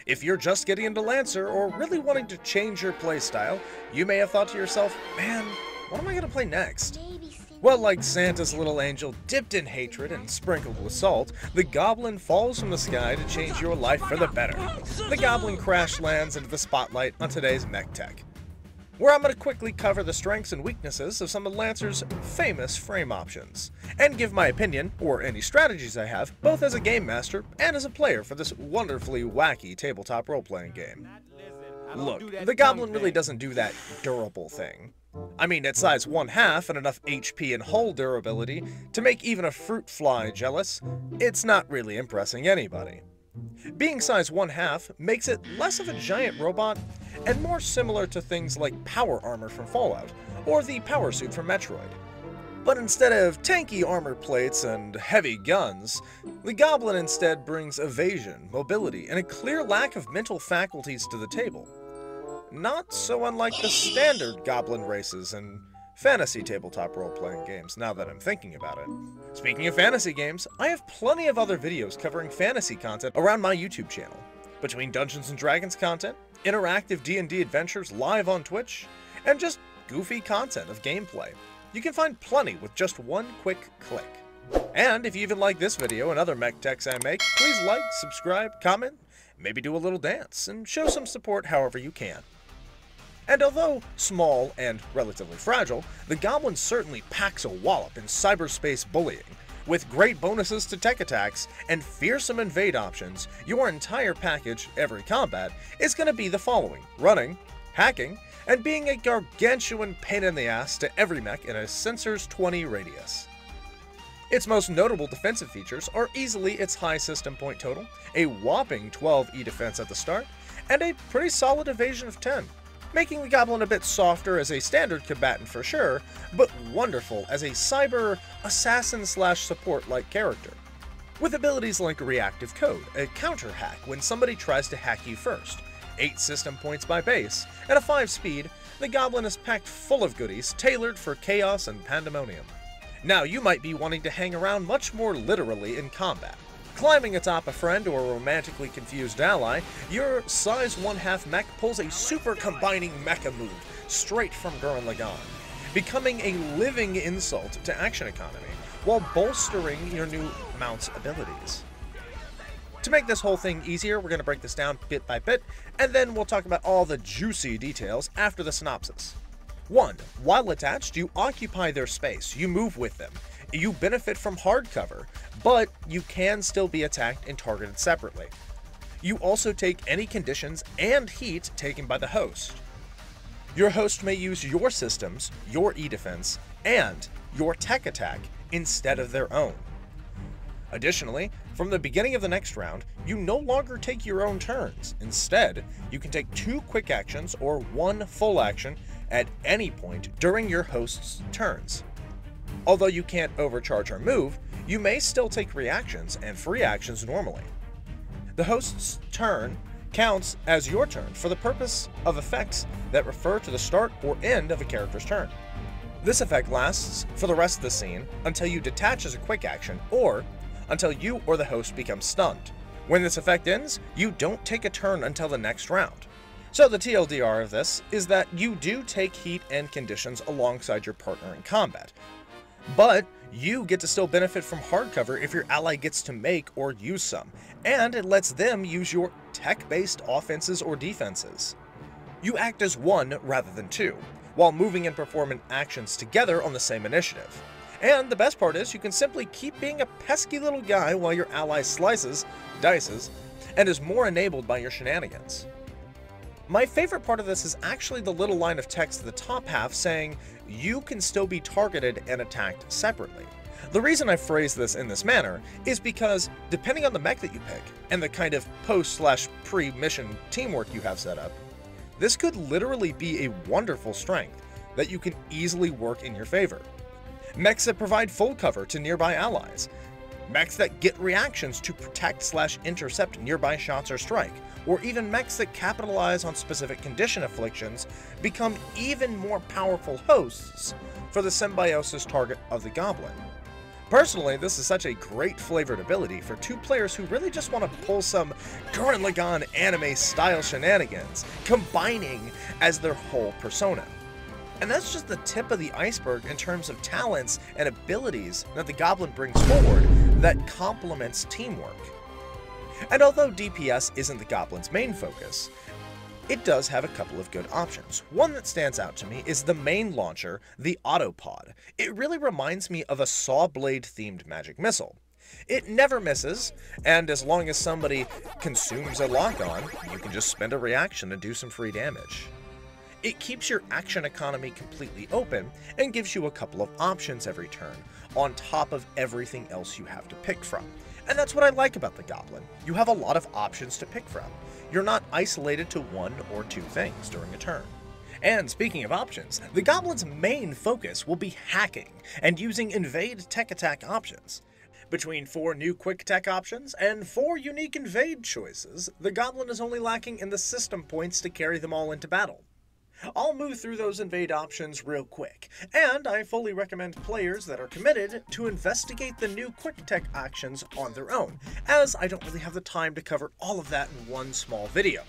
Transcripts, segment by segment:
If you're just getting into Lancer or really wanting to change your playstyle, you may have thought to yourself, man, what am I going to play next? Well, like Santa's little angel dipped in hatred and sprinkled with salt, the Goblin falls from the sky to change your life for the better. The Goblin crash lands into the spotlight on today's Mech Tech, where I'm going to quickly cover the strengths and weaknesses of some of Lancer's famous frame options, and give my opinion, or any strategies I have, both as a game master and as a player for this wonderfully wacky tabletop role-playing game. Look, the Goblin really doesn't do that durable thing. I mean, at size 1/2 and enough HP and hull durability to make even a fruit fly jealous, it's not really impressing anybody. Being size 1/2 makes it less of a giant robot and more similar to things like power armor from Fallout, or the power suit from Metroid. But instead of tanky armor plates and heavy guns, the Goblin instead brings evasion, mobility, and a clear lack of mental faculties to the table. Not so unlike the standard Goblin races in fantasy tabletop role-playing games, now that I'm thinking about it. Speaking of fantasy games, I have plenty of other videos covering fantasy content around my YouTube channel. Between Dungeons & Dragons content, interactive D&D adventures live on Twitch, and just goofy content of gameplay. You can find plenty with just one quick click. And if you even like this video and other mech techs I make, please like, subscribe, comment, maybe do a little dance, and show some support however you can. And although small and relatively fragile, the Goblin certainly packs a wallop in cyberspace bullying. With great bonuses to tech attacks and fearsome invade options, your entire package, every combat, is going to be the following: running, hacking, and being a gargantuan pain in the ass to every mech in a Censor's 20 radius. Its most notable defensive features are easily its high system point total, a whopping 12 E defense at the start, and a pretty solid evasion of 10. Making the Goblin a bit softer as a standard combatant for sure, but wonderful as a cyber assassin/support-like character. With abilities like Reactive Code, a counter hack when somebody tries to hack you first, 8 system points by base, and a 5 speed, the Goblin is packed full of goodies tailored for chaos and pandemonium. Now you might be wanting to hang around much more literally in combat. Climbing atop a friend or a romantically confused ally, your size 1/2 mech pulls a super combining mecha move straight from Gurren Lagann, becoming a living insult to action economy, while bolstering your new mount's abilities. To make this whole thing easier, we're going to break this down bit by bit, and then we'll talk about all the juicy details after the synopsis. 1. While attached, you occupy their space, you move with them. You benefit from hard cover, but you can still be attacked and targeted separately. You also take any conditions and heat taken by the host. Your host may use your systems, your E-defense, and your tech attack instead of their own. Additionally, from the beginning of the next round, you no longer take your own turns. Instead, you can take 2 quick actions or 1 full action at any point during your host's turns. Although you can't overcharge or move, you may still take reactions and free actions normally. The host's turn counts as your turn for the purpose of effects that refer to the start or end of a character's turn. This effect lasts for the rest of the scene until you detach as a quick action or until you or the host becomes stunned. When this effect ends, you don't take a turn until the next round. So the TLDR of this is that you do take heat and conditions alongside your partner in combat, but you get to still benefit from hardcover if your ally gets to make or use some, and it lets them use your tech-based offenses or defenses. You act as one rather than two, while moving and performing actions together on the same initiative. And the best part is you can simply keep being a pesky little guy while your ally slices, dices, and is more enabled by your shenanigans. My favorite part of this is actually the little line of text at the top half saying you can still be targeted and attacked separately. The reason I phrase this in this manner is because depending on the mech that you pick and the kind of post/pre-mission teamwork you have set up, this could literally be a wonderful strength that you can easily work in your favor. Mechs that provide full cover to nearby allies, mechs that get reactions to protect/intercept nearby shots or strike, or even mechs that capitalize on specific condition afflictions become even more powerful hosts for the symbiosis target of the Goblin. Personally, this is such a great flavored ability for two players who really just want to pull some Gurren Lagann anime-style shenanigans, combining as their whole persona. And that's just the tip of the iceberg in terms of talents and abilities that the Goblin brings forward that complements teamwork. And although DPS isn't the Goblin's main focus, it does have a couple of good options. One that stands out to me is the main launcher, the Autopod. It really reminds me of a saw blade themed magic missile. It never misses, and as long as somebody consumes a lock-on, you can just spend a reaction and do some free damage. It keeps your action economy completely open and gives you a couple of options every turn, on top of everything else you have to pick from. And that's what I like about the Goblin. You have a lot of options to pick from. You're not isolated to one or two things during a turn. And speaking of options, the Goblin's main focus will be hacking and using invade tech attack options. Between 4 new quick tech options and 4 unique invade choices, the Goblin is only lacking in the system points to carry them all into battle. I'll move through those invade options real quick, and I fully recommend players that are committed to investigate the new quick tech actions on their own, as I don't really have the time to cover all of that in one small video.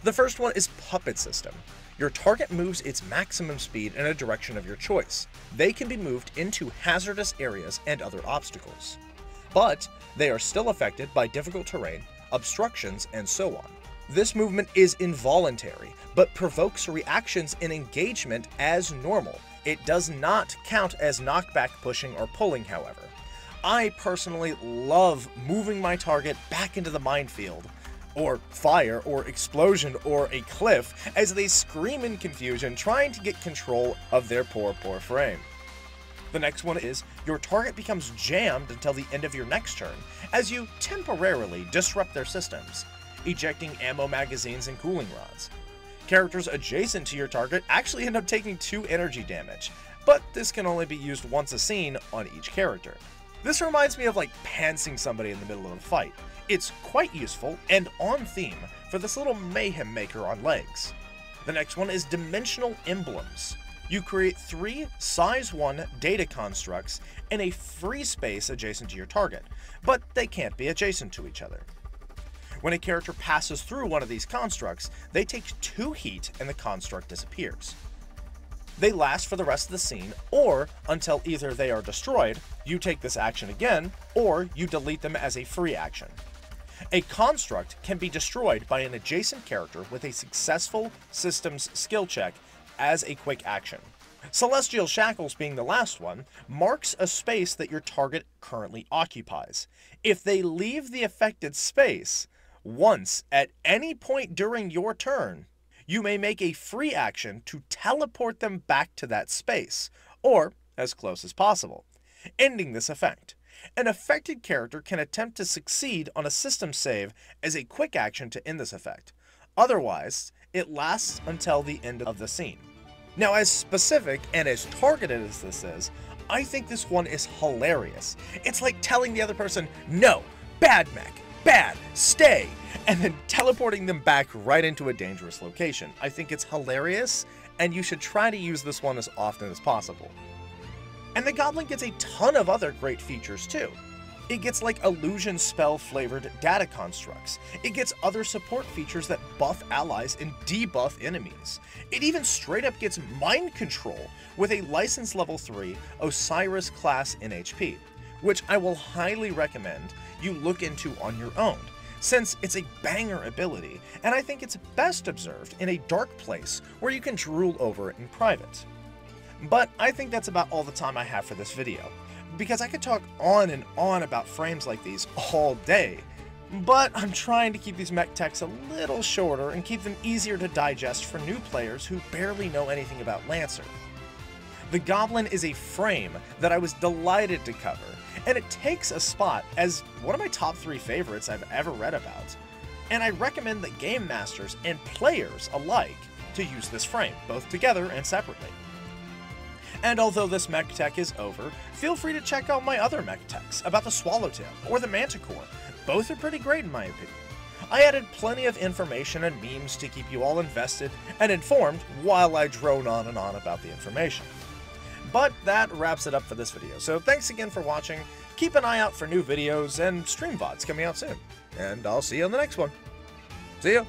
The first one is Puppet System. Your target moves its maximum speed in a direction of your choice. They can be moved into hazardous areas and other obstacles. But they are still affected by difficult terrain, obstructions, and so on. This movement is involuntary, but provokes reactions in engagement as normal. It does not count as knockback pushing or pulling, however. I personally love moving my target back into the minefield, or fire, or explosion, or a cliff, as they scream in confusion trying to get control of their poor frame. The next one is, your target becomes jammed until the end of your next turn, as you temporarily disrupt their systems, ejecting ammo magazines and cooling rods. Characters adjacent to your target actually end up taking 2 energy damage, but this can only be used once a scene on each character. This reminds me of like pantsing somebody in the middle of a fight. It's quite useful and on theme for this little mayhem maker on legs. The next one is Dimensional Emblems. You create 3 size 1 data constructs in a free space adjacent to your target, but they can't be adjacent to each other. When a character passes through one of these constructs, they take 2 heat and the construct disappears. They last for the rest of the scene, or until either they are destroyed, you take this action again, or you delete them as a free action. A construct can be destroyed by an adjacent character with a successful systems skill check as a quick action. Celestial Shackles, being the last one, marks a space that your target currently occupies. If they leave the affected space once at any point during your turn, you may make a free action to teleport them back to that space, or as close as possible, ending this effect. An affected character can attempt to succeed on a system save as a quick action to end this effect. Otherwise, it lasts until the end of the scene. Now, as specific and as targeted as this is, I think this one is hilarious. It's like telling the other person, no, bad mech, bad, stay, and then teleporting them back right into a dangerous location. I think it's hilarious, and you should try to use this one as often as possible. And the Goblin gets a ton of other great features too. It gets like illusion spell flavored data constructs. It gets other support features that buff allies and debuff enemies. It even straight up gets mind control with a license level 3 Osiris class NHP, which I will highly recommend you look into on your own, since it's a banger ability, and I think it's best observed in a dark place where you can drool over it in private. But I think that's about all the time I have for this video, because I could talk on and on about frames like these all day, but I'm trying to keep these mech techs a little shorter and keep them easier to digest for new players who barely know anything about Lancer. The Goblin is a frame that I was delighted to cover, and it takes a spot as one of my top 3 favorites I've ever read about, and I recommend that game masters and players alike to use this frame, both together and separately. And although this mech tech is over, feel free to check out my other mech techs about the Swallowtail or the Manticore. Both are pretty great in my opinion. I added plenty of information and memes to keep you all invested and informed while I drone on and on about the information. But that wraps it up for this video. So thanks again for watching. Keep an eye out for new videos and stream VODs coming out soon. And I'll see you on the next one. See ya!